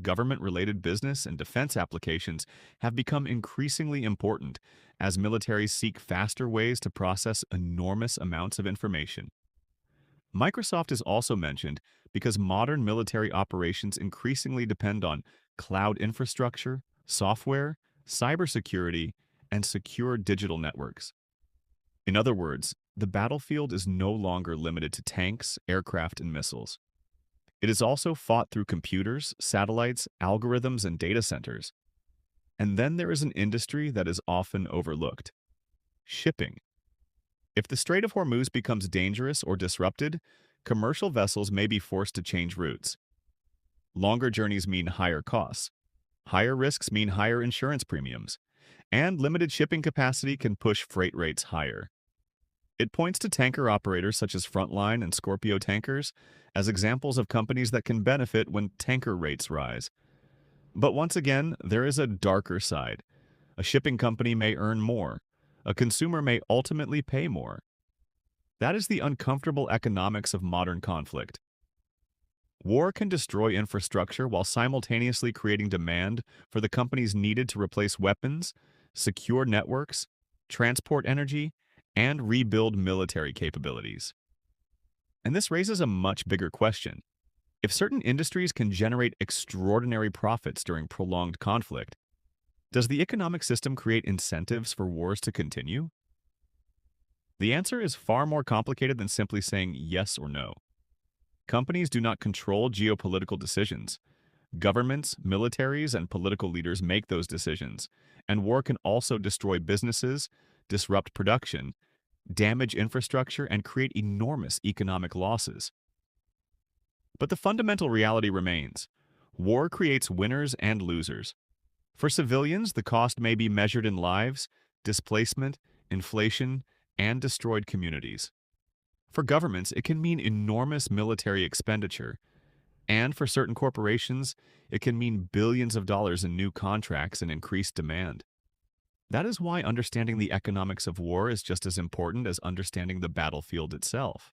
government-related business and defense applications have become increasingly important as militaries seek faster ways to process enormous amounts of information. Microsoft is also mentioned because modern military operations increasingly depend on cloud infrastructure, software, cybersecurity, and secure digital networks. In other words, the battlefield is no longer limited to tanks, aircraft, and missiles. It is also fought through computers, satellites, algorithms, and data centers. And then there is an industry that is often overlooked: shipping. If the Strait of Hormuz becomes dangerous or disrupted, commercial vessels may be forced to change routes. Longer journeys mean higher costs. Higher risks mean higher insurance premiums. And limited shipping capacity can push freight rates higher. It points to tanker operators such as Frontline and Scorpio Tankers as examples of companies that can benefit when tanker rates rise. But once again, there is a darker side. A shipping company may earn more. A consumer may ultimately pay more. That is the uncomfortable economics of modern conflict. War can destroy infrastructure while simultaneously creating demand for the companies needed to replace weapons, secure networks, transport energy, and rebuild military capabilities. And this raises a much bigger question. If certain industries can generate extraordinary profits during prolonged conflict, does the economic system create incentives for wars to continue? The answer is far more complicated than simply saying yes or no. Companies do not control geopolitical decisions. Governments, militaries, and political leaders make those decisions, and war can also destroy businesses, disrupt production, damage infrastructure, and create enormous economic losses. But the fundamental reality remains: war creates winners and losers. For civilians, the cost may be measured in lives, displacement, inflation, and destroyed communities. For governments, it can mean enormous military expenditure, and for certain corporations, it can mean billions of dollars in new contracts and increased demand. That is why understanding the economics of war is just as important as understanding the battlefield itself.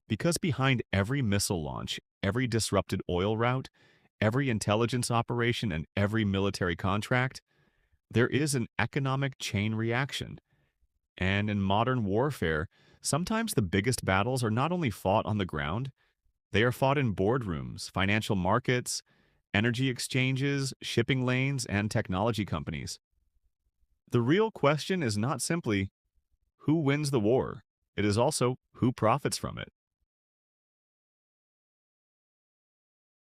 Because behind every missile launch, every disrupted oil route, every intelligence operation, and every military contract, there is an economic chain reaction. And in modern warfare, sometimes the biggest battles are not only fought on the ground, they are fought in boardrooms, financial markets, energy exchanges, shipping lanes, and technology companies. The real question is not simply who wins the war, it is also who profits from it.